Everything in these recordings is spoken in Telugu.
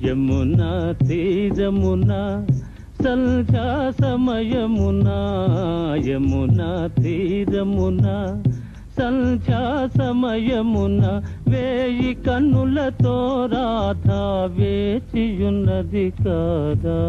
యమునా తీరమున సంధ్యా సమయమున యమునా తీరమున సంధ్యా సమయమున వేయి కన్నులతో రాధా వేచియున్నది కాదా.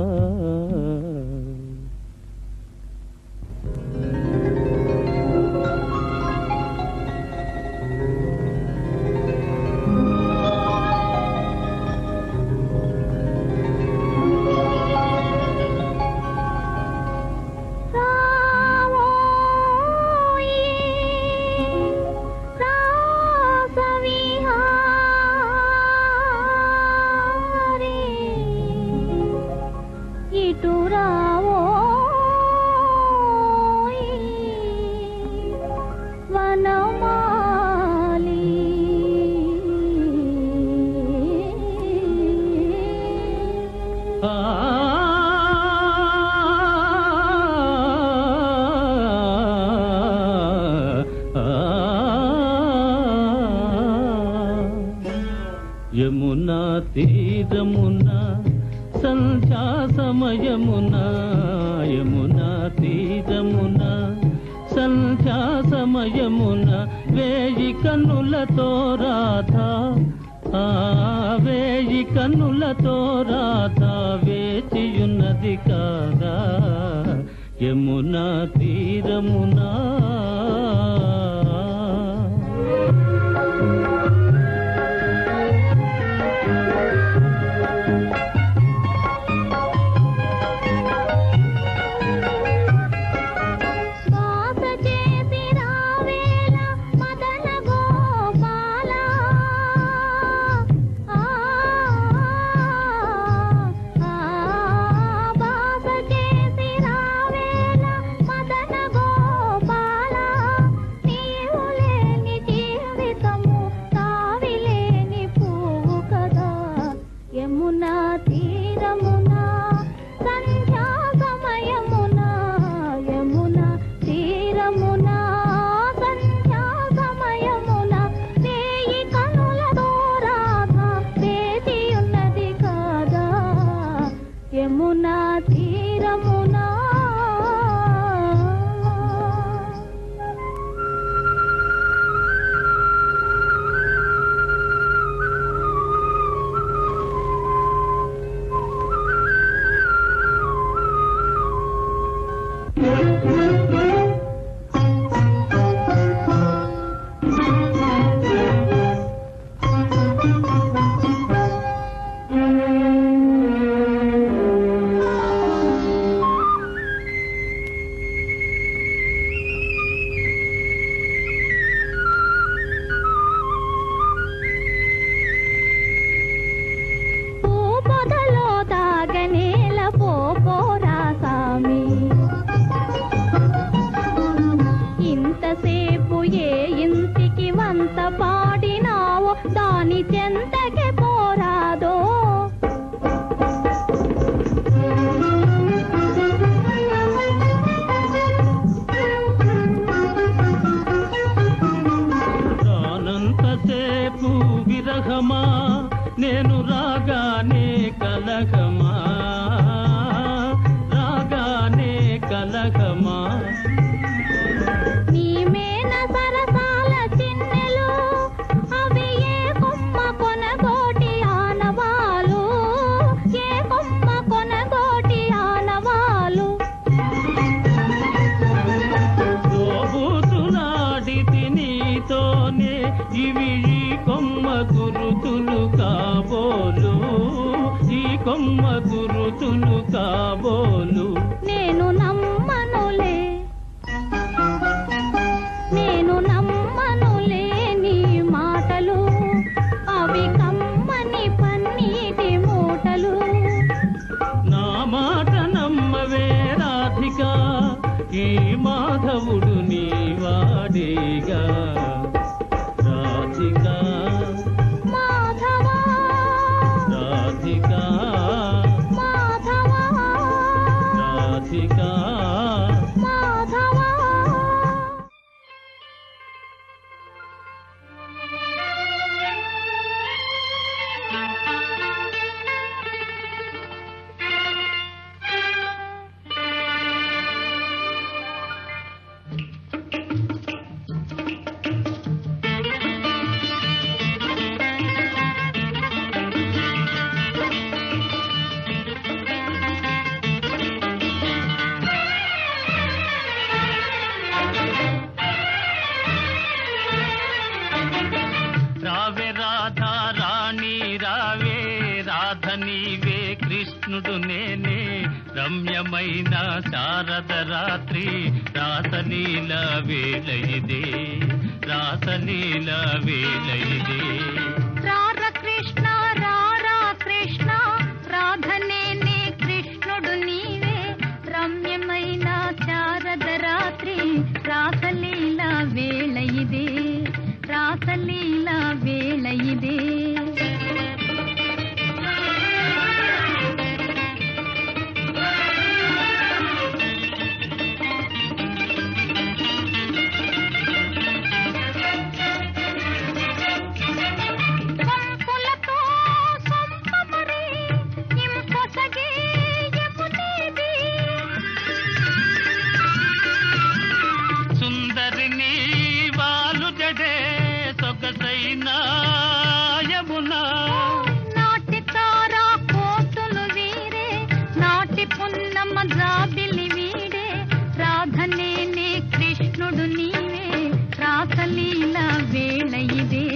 యమునా తీరమున సంధ్యా సమయమున యమునా తీరమున సంధ్యా సమయమున వేయి కన్నులతో రాధా వేయి కన్నులతో రాధా వేచియున్నది కాదా. యమునా తీరమునా నేను రాగానే కలహమా రాగానే కలహమా నీ మేన సరసాల చిన్నెలు అవి ఏ కొమ్మ కొనగోటి ఆనవాలు ఏ కొమ్మ కొనగోటి ఆనవాలు తోబూతులాడితి నీతోనే ఇవి ఈ కొమ్మ గురుతులు కాబోలు ఈ కొమ్మ గురుతులు కాబోలు నేను నమ్మనులే నీ మాటలు అవి కమ్మని పన్నీటి మూటలు నా మాట నమ్మవే రాధిక ఈ మాధవుడు నీ వాడేగా రాధిక మాధవా రాధిక మాధవా రాధిక మాధవా కృష్ణుడు నేనే రమ్యమైన శారద రాత్రి రాసలీల వేళ ఇదే రాసలీల వేళ ఇదే రార కృష్ణ రారా కృష్ణ రాధనేనే కృష్ణుడు నీవే రమ్యమైన శారద రాత్రి రాసలీల వేళ ఇదే రాసలీల వేళ ఇదే జాబిలి వీడే రాధనేనే కృష్ణుడు నీవే రాసలీల వేళ ఇదే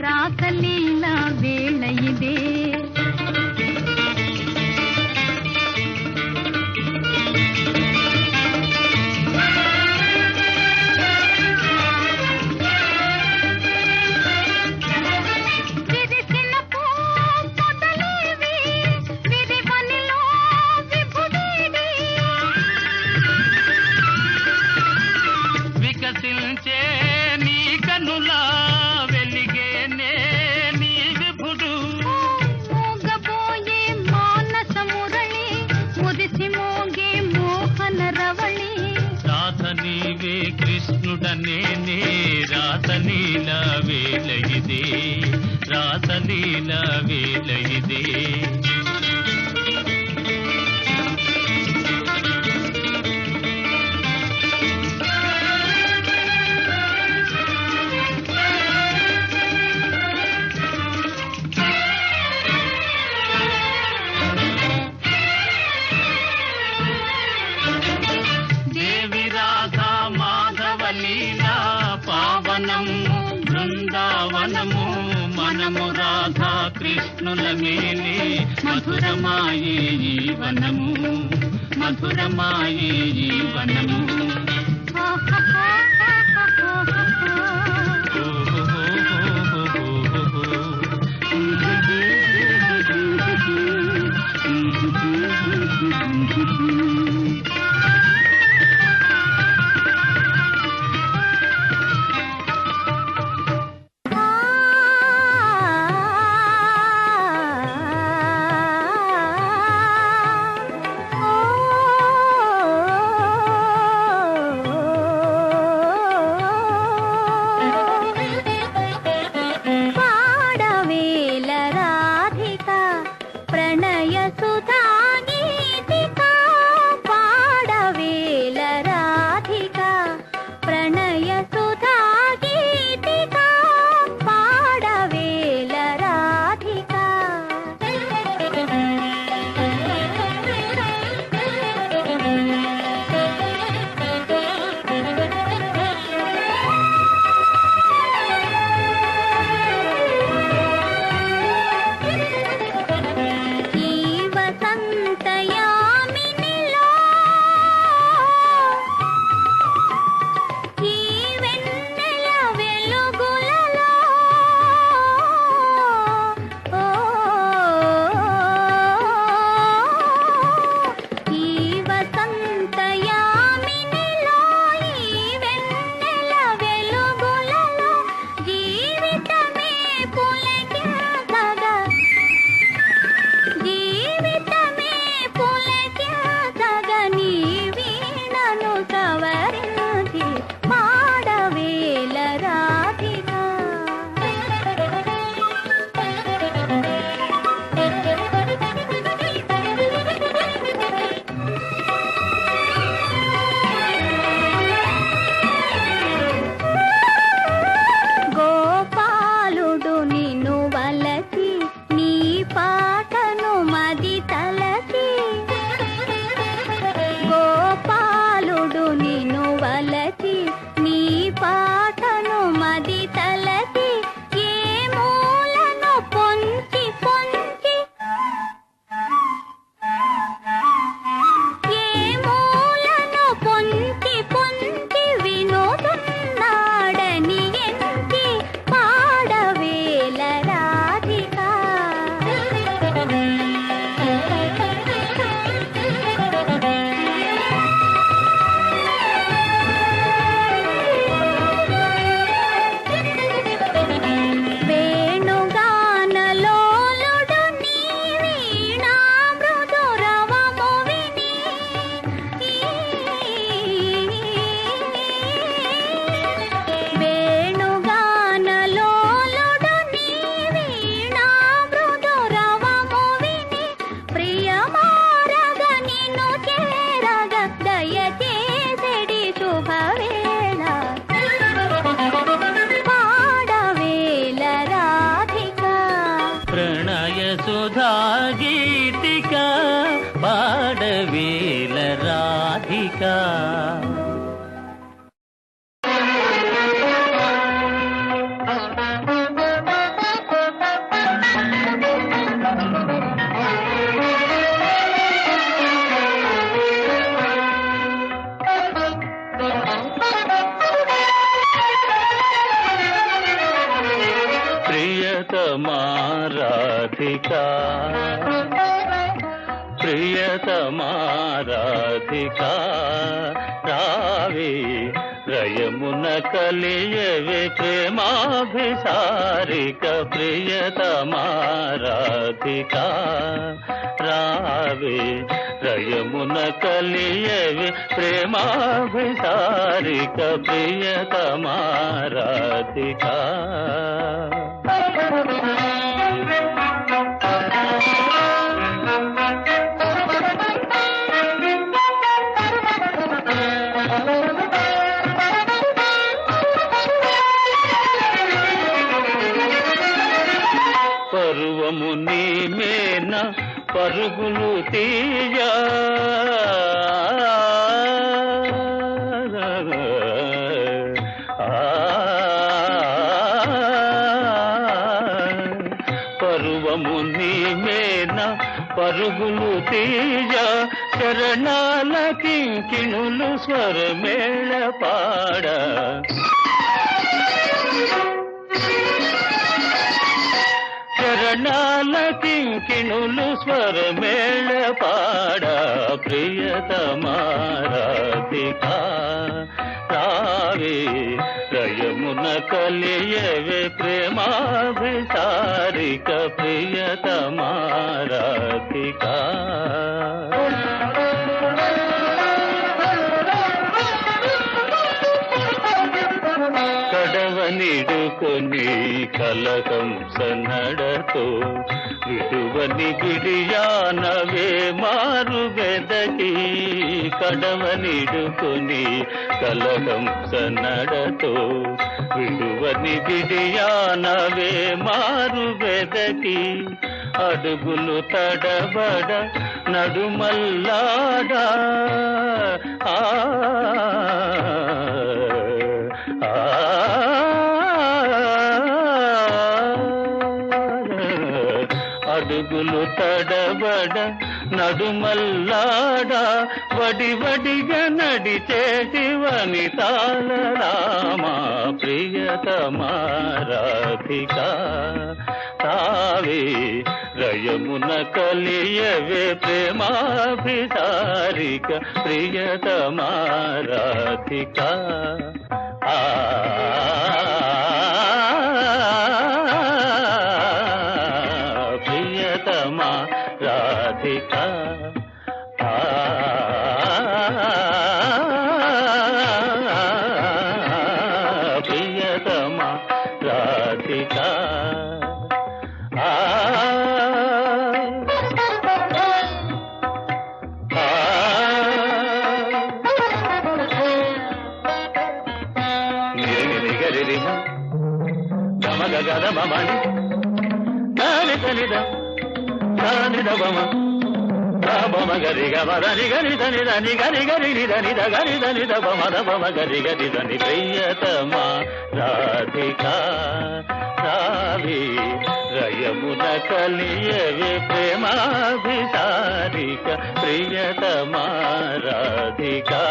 రాసలీల వేళ ఇదే వికసించే నీ కనులా వెలిగేనే నీ విభుడు మోగబోయే మానస మురళి ముదిసి మోగే మోహన రవళి రాధ నీవే కృష్ణుడనేనే రాసలీల వేళ ఇదే రాసలీల వేళ ఇదే లీలా పావనము బృందావనము మనము రాధా కృష్ణుల మేలే మధురమాయే జీవనము మధురమాయే జీవనము రాధికా. ప్రియతమా రాధికా, ప్రియతమా రాధికా, రావే రయమున కలియవే ప్రేమాభిసారిక. ప్రియతమా రాధికా, రావే రయమున కలియవే ప్రేమాభిసారిక. ప్రియతమా రాధికా. పరువము నీమేన పరుగులు తీయ, పరువము నీమేన పరుగులు తీయ, శరణాల కింకిణులు స్వరమేళ పాడ. శరణాల కింకిణులు స్వరమేళ పాడ. ప్రియతమా రాధికా, రావే రయమున కలియవే ప్రేమాభిసారిక. ప్రియతమా రాధికా. కడవనిడుకొని కలకంస నడతో, విడువని బిడియానవే మారు వెదకి. కడవనిడుకొని కలకంస నడతో, విడువని బిడియానవే మారు వెదకి. అడుగులు తడబడ నడుమల్లాడా, అడుగులు తడబడ నడుమల్లాడా, వడి వడిగా నడిచేటి వనితాల రామా. ప్రియతమా రాధికా, తావే రయమున కలియవే ప్రేమాభిసారిక. ప్రియతమా రాధికా. ప్రియతమా రాధికా. ప్రియతమా రాధికా. గమగమని దాని తనిద దానిద బమ బమ గరి గమదని గని దని దని గని గరి దని ద గని దని ద బమ ద బమ గరి గరి దని. ప్రియతమా రాధికా, రావే రయమున కలియవే ప్రేమాభిసారిక. ప్రియతమా రాధికా.